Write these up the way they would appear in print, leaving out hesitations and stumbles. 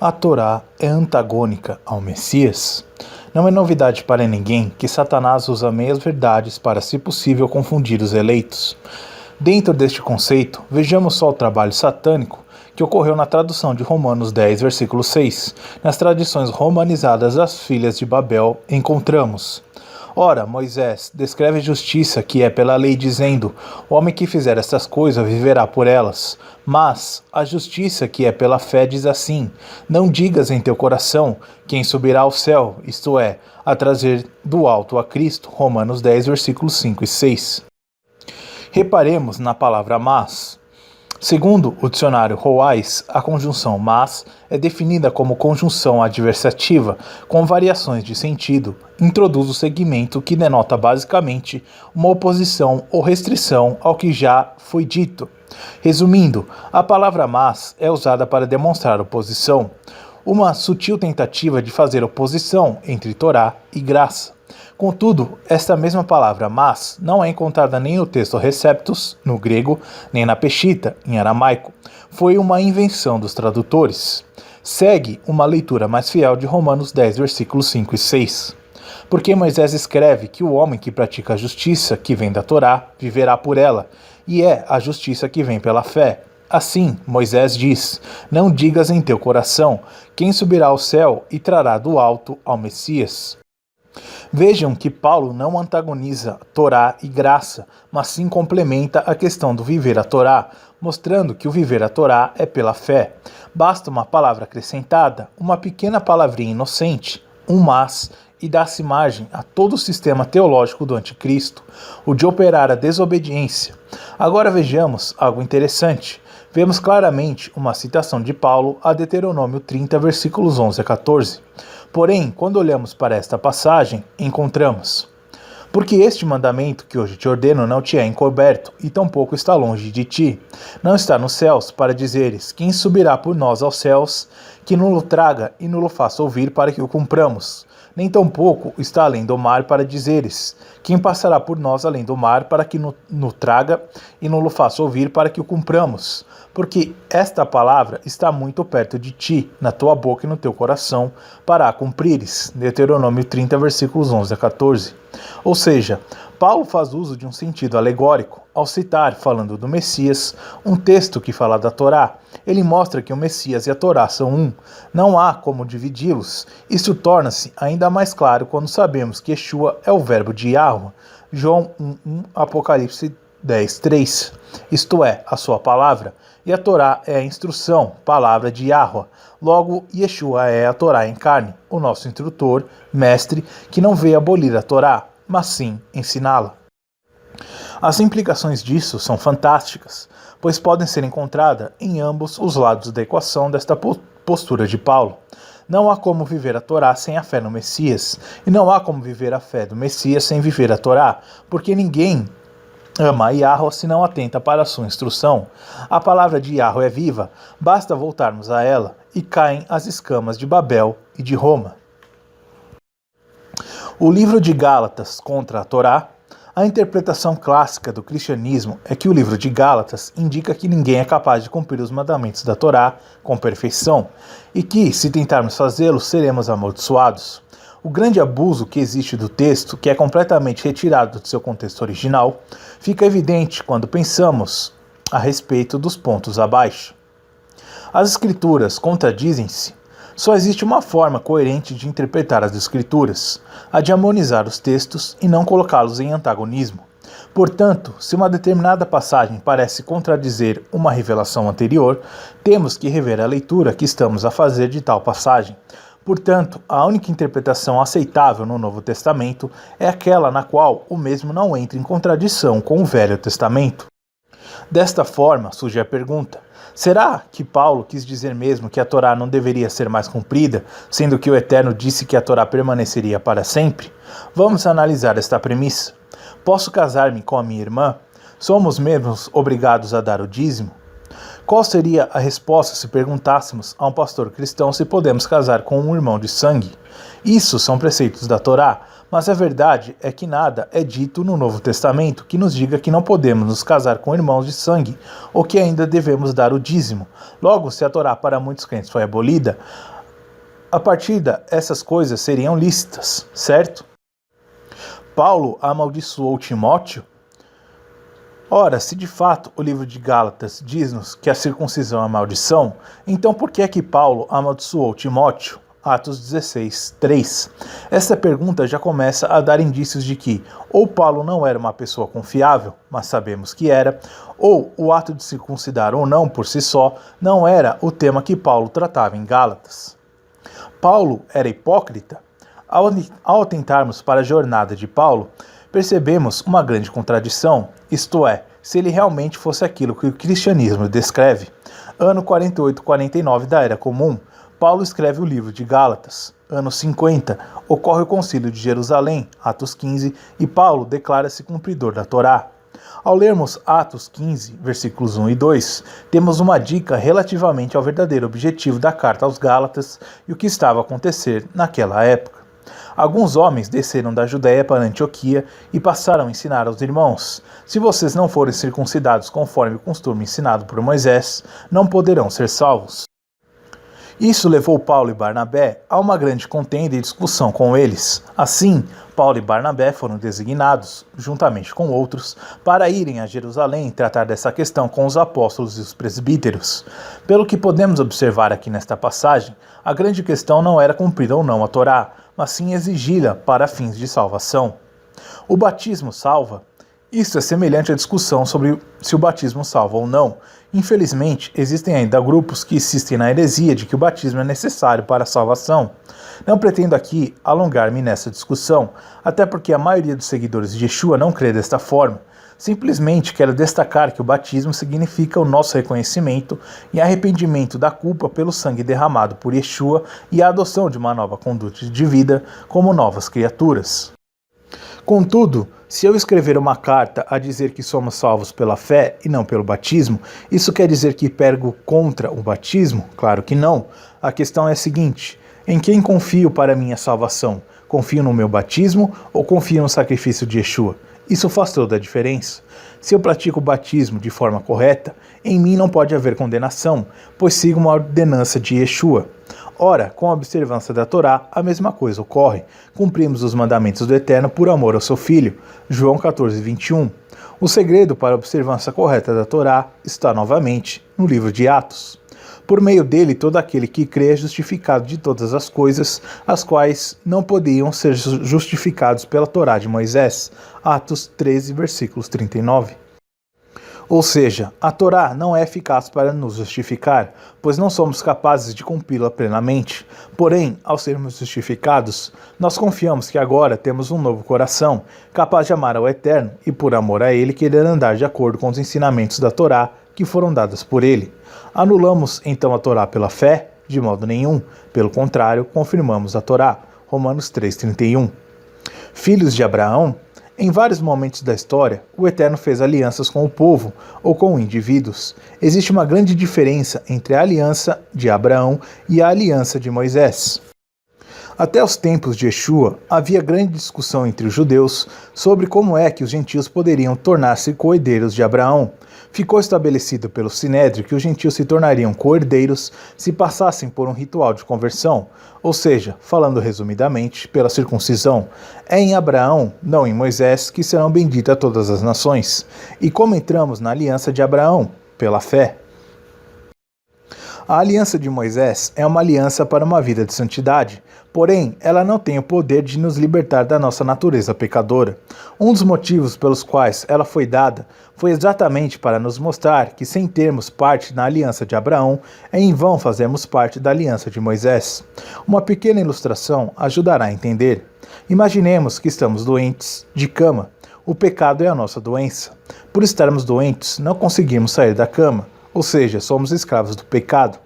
A Torá é antagônica ao Messias? Não é novidade para ninguém que Satanás usa meias verdades para, se possível, confundir os eleitos. Dentro deste conceito, vejamos só o trabalho satânico que ocorreu na tradução de Romanos 10, versículo 6. Nas tradições romanizadas das filhas de Babel, encontramos: ora, Moisés descreve justiça que é pela lei, dizendo: o homem que fizer estas coisas viverá por elas. Mas a justiça que é pela fé diz assim: não digas em teu coração: quem subirá ao céu, isto é, a trazer do alto a Cristo. Romanos 10, versículos 5 e 6. Reparemos na palavra mas. Segundo o dicionário Roais, a conjunção mas é definida como conjunção adversativa com variações de sentido. Introduz o segmento que denota basicamente uma oposição ou restrição ao que já foi dito. Resumindo, a palavra mas é usada para demonstrar oposição, uma sutil tentativa de fazer oposição entre Torá e graça. Contudo, esta mesma palavra mas não é encontrada nem no texto Receptus, no grego, nem na Peshita, em aramaico. Foi uma invenção dos tradutores. Segue uma leitura mais fiel de Romanos 10, versículos 5 e 6. Porque Moisés escreve que o homem que pratica a justiça que vem da Torá viverá por ela, e é a justiça que vem pela fé. Assim, Moisés diz: não digas em teu coração: quem subirá ao céu e trará do alto ao Messias. Vejam que Paulo não antagoniza Torá e graça, mas sim complementa a questão do viver a Torá, mostrando que o viver a Torá é pela fé. Basta uma palavra acrescentada, uma pequena palavrinha inocente, um mas, e dá-se margem a todo o sistema teológico do anticristo, o de operar a desobediência. Agora vejamos algo interessante. Vemos claramente uma citação de Paulo a Deuteronômio 30, versículos 11 a 14. Porém, quando olhamos para esta passagem, encontramos: porque este mandamento que hoje te ordeno não te é encoberto, e tampouco está longe de ti. Não está nos céus, para dizeres: quem subirá por nós aos céus, que nulo traga e nulo faça ouvir para que o cumpramos. Nem tampouco está além do mar, para dizeres: quem passará por nós além do mar, para que no traga e nulo faça ouvir para que o cumpramos. Porque esta palavra está muito perto de ti, na tua boca e no teu coração, para a cumprires. Deuteronômio 30, versículos 11 a 14. Ou seja, Paulo faz uso de um sentido alegórico ao citar, falando do Messias, um texto que fala da Torá. Ele mostra que o Messias e a Torá são um. Não há como dividi-los. Isso torna-se ainda mais claro quando sabemos que Yeshua é o verbo de Yahweh. João 1:1, Apocalipse 10:3. Isto é, a sua palavra. E a Torá é a instrução, palavra de Yahweh. Logo, Yeshua é a Torá em carne, o nosso instrutor, mestre, que não veio abolir a Torá, mas sim ensiná-la. As implicações disso são fantásticas, pois podem ser encontradas em ambos os lados da equação desta postura de Paulo. Não há como viver a Torá sem a fé no Messias, e não há como viver a fé do Messias sem viver a Torá, porque ninguém ama Yahweh se não atenta para a sua instrução. A palavra de Yahweh é viva, basta voltarmos a ela, e caem as escamas de Babel e de Roma. O livro de Gálatas contra a Torá. A interpretação clássica do cristianismo é que o livro de Gálatas indica que ninguém é capaz de cumprir os mandamentos da Torá com perfeição, e que, se tentarmos fazê-lo, seremos amaldiçoados. O grande abuso que existe do texto, que é completamente retirado do seu contexto original, fica evidente quando pensamos a respeito dos pontos abaixo. As escrituras contradizem-se. Só existe uma forma coerente de interpretar as escrituras, a de harmonizar os textos e não colocá-los em antagonismo. Portanto, se uma determinada passagem parece contradizer uma revelação anterior, temos que rever a leitura que estamos a fazer de tal passagem. Portanto, a única interpretação aceitável no Novo Testamento é aquela na qual o mesmo não entra em contradição com o Velho Testamento. Desta forma, surge a pergunta: será que Paulo quis dizer mesmo que a Torá não deveria ser mais cumprida, sendo que o Eterno disse que a Torá permaneceria para sempre? Vamos analisar esta premissa. Posso casar-me com a minha irmã? Somos mesmos obrigados a dar o dízimo? Qual seria a resposta se perguntássemos a um pastor cristão se podemos casar com um irmão de sangue? Isso são preceitos da Torá, mas a verdade é que nada é dito no Novo Testamento que nos diga que não podemos nos casar com irmãos de sangue, ou que ainda devemos dar o dízimo. Logo, se a Torá para muitos crentes foi abolida, a partir dessas coisas seriam lícitas, certo? Paulo amaldiçoou Timóteo? Ora, se de fato o livro de Gálatas diz-nos que a circuncisão é maldição, então por que é que Paulo amaldiçoou Timóteo? Atos 16, 3. Esta pergunta já começa a dar indícios de que ou Paulo não era uma pessoa confiável, mas sabemos que era, ou o ato de circuncidar ou não por si só não era o tema que Paulo tratava em Gálatas. Paulo era hipócrita? Ao atentarmos para a jornada de Paulo, percebemos uma grande contradição, isto é, se ele realmente fosse aquilo que o cristianismo descreve. Ano 48-49 da Era Comum, Paulo escreve o livro de Gálatas. Ano 50, ocorre o Concílio de Jerusalém, Atos 15, e Paulo declara-se cumpridor da Torá. Ao lermos Atos 15, versículos 1 e 2, temos uma dica relativamente ao verdadeiro objetivo da carta aos Gálatas e o que estava a acontecer naquela época. Alguns homens desceram da Judéia para Antioquia e passaram a ensinar aos irmãos: se vocês não forem circuncidados conforme o costume ensinado por Moisés, não poderão ser salvos. Isso levou Paulo e Barnabé a uma grande contenda e discussão com eles. Assim, Paulo e Barnabé foram designados, juntamente com outros, para irem a Jerusalém tratar dessa questão com os apóstolos e os presbíteros. Pelo que podemos observar aqui nesta passagem, a grande questão não era cumprir ou não a Torá, mas sim exigi-la para fins de salvação. O batismo salva? Isso é semelhante à discussão sobre se o batismo salva ou não. Infelizmente, existem ainda grupos que insistem na heresia de que o batismo é necessário para a salvação. Não pretendo aqui alongar-me nessa discussão, até porque a maioria dos seguidores de Yeshua não crê desta forma. Simplesmente quero destacar que o batismo significa o nosso reconhecimento e arrependimento da culpa pelo sangue derramado por Yeshua e a adoção de uma nova conduta de vida como novas criaturas. Contudo, se eu escrever uma carta a dizer que somos salvos pela fé e não pelo batismo, isso quer dizer que prego contra o batismo? Claro que não. A questão é a seguinte: em quem confio para minha salvação? Confio no meu batismo ou confio no sacrifício de Yeshua? Isso faz toda a diferença. Se eu pratico o batismo de forma correta, em mim não pode haver condenação, pois sigo uma ordenança de Yeshua. Ora, com a observância da Torá, a mesma coisa ocorre. Cumprimos os mandamentos do Eterno por amor ao seu Filho. João 14, 21. O segredo para a observância correta da Torá está novamente no livro de Atos. Por meio dele, todo aquele que crê é justificado de todas as coisas, as quais não podiam ser justificados pela Torá de Moisés. Atos 13, versículos 39. Ou seja, a Torá não é eficaz para nos justificar, pois não somos capazes de cumpri-la plenamente. Porém, ao sermos justificados, nós confiamos que agora temos um novo coração, capaz de amar ao Eterno e, por amor a Ele, querer andar de acordo com os ensinamentos da Torá que foram dadas por Ele. Anulamos então a Torá pela fé? De modo nenhum. Pelo contrário, confirmamos a Torá. Romanos 3,31. Filhos de Abraão? Em vários momentos da história, o Eterno fez alianças com o povo ou com indivíduos. Existe uma grande diferença entre a aliança de Abraão e a aliança de Moisés. Até os tempos de Yeshua, havia grande discussão entre os judeus sobre como é que os gentios poderiam tornar-se co-herdeiros de Abraão. Ficou estabelecido pelo Sinédrio que os gentios se tornariam co-herdeiros se passassem por um ritual de conversão, ou seja, falando resumidamente, pela circuncisão. É em Abraão, não em Moisés, que serão benditas todas as nações. E como entramos na aliança de Abraão? Pela fé. A aliança de Moisés é uma aliança para uma vida de santidade, porém, ela não tem o poder de nos libertar da nossa natureza pecadora. Um dos motivos pelos quais ela foi dada foi exatamente para nos mostrar que, sem termos parte na aliança de Abraão, em vão fazemos parte da aliança de Moisés. Uma pequena ilustração ajudará a entender. Imaginemos que estamos doentes, de cama. O pecado é a nossa doença. Por estarmos doentes, não conseguimos sair da cama. Ou seja, somos escravos do pecado.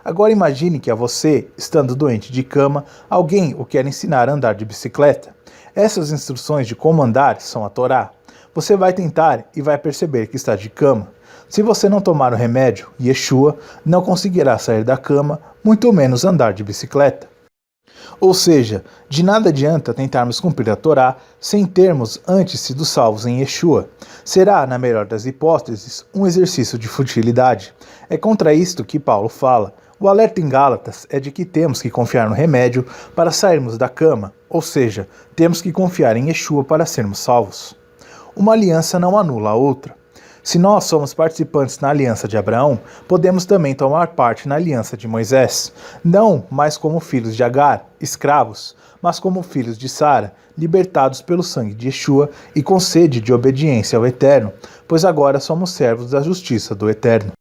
Agora imagine que a você, estando doente de cama, alguém o quer ensinar a andar de bicicleta. Essas instruções de como andar são a Torá. Você vai tentar e vai perceber que está de cama. Se você não tomar o remédio, Yeshua, não conseguirá sair da cama, muito menos andar de bicicleta. Ou seja, de nada adianta tentarmos cumprir a Torá sem termos antes sido salvos em Yeshua. Será, na melhor das hipóteses, um exercício de futilidade. É contra isto que Paulo fala. O alerta em Gálatas é de que temos que confiar no remédio para sairmos da cama, ou seja, temos que confiar em Yeshua para sermos salvos. Uma aliança não anula a outra. Se nós somos participantes na aliança de Abraão, podemos também tomar parte na aliança de Moisés, não mais como filhos de Agar, escravos, mas como filhos de Sara, libertados pelo sangue de Yeshua e com sede de obediência ao Eterno, pois agora somos servos da justiça do Eterno.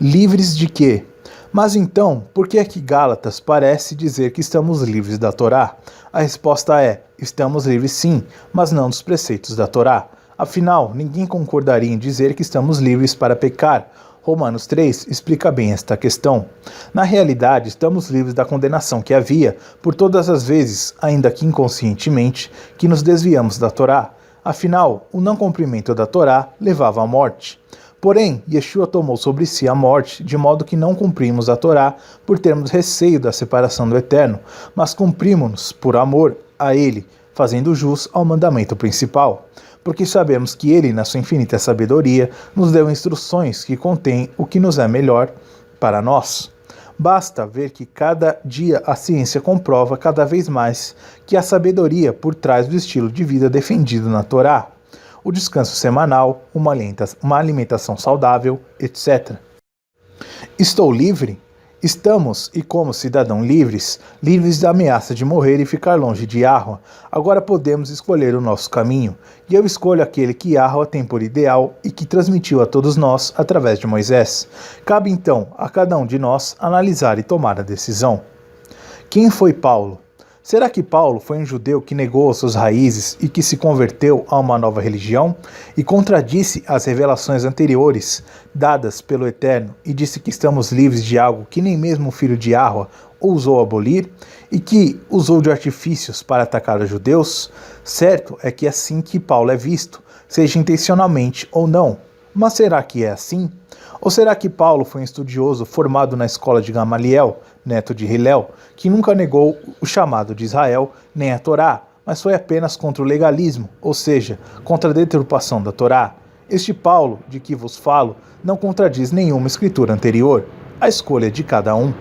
Livres de quê? Mas então, por que é que Gálatas parece dizer que estamos livres da Torá? A resposta é, estamos livres sim, mas não dos preceitos da Torá. Afinal, ninguém concordaria em dizer que estamos livres para pecar. Romanos 3 explica bem esta questão. Na realidade, estamos livres da condenação que havia, por todas as vezes, ainda que inconscientemente, que nos desviamos da Torá. Afinal, o não cumprimento da Torá levava à morte. Porém, Yeshua tomou sobre si a morte, de modo que não cumprimos a Torá por termos receio da separação do Eterno, mas cumprimos-nos por amor a Ele, fazendo jus ao mandamento principal. Porque sabemos que Ele, na sua infinita sabedoria, nos deu instruções que contêm o que nos é melhor para nós. Basta ver que cada dia a ciência comprova cada vez mais que há sabedoria por trás do estilo de vida defendido na Torá. O descanso semanal, uma alimentação saudável, etc. Estou livre? Estamos, e como cidadãos livres, livres da ameaça de morrer e ficar longe de Yahweh. Agora podemos escolher o nosso caminho, e eu escolho aquele que Yahweh tem por ideal e que transmitiu a todos nós através de Moisés. Cabe então a cada um de nós analisar e tomar a decisão. Quem foi Paulo? Será que Paulo foi um judeu que negou as suas raízes e que se converteu a uma nova religião e contradisse as revelações anteriores dadas pelo Eterno e disse que estamos livres de algo que nem mesmo o filho de Yahweh ousou abolir e que usou de artifícios para atacar os judeus? Certo é que é assim que Paulo é visto, seja intencionalmente ou não. Mas será que é assim? Ou será que Paulo foi um estudioso formado na escola de Gamaliel, neto de Hilel, que nunca negou o chamado de Israel nem a Torá, mas foi apenas contra o legalismo, ou seja, contra a deturpação da Torá? Este Paulo, de que vos falo, não contradiz nenhuma escritura anterior. A escolha é de cada um.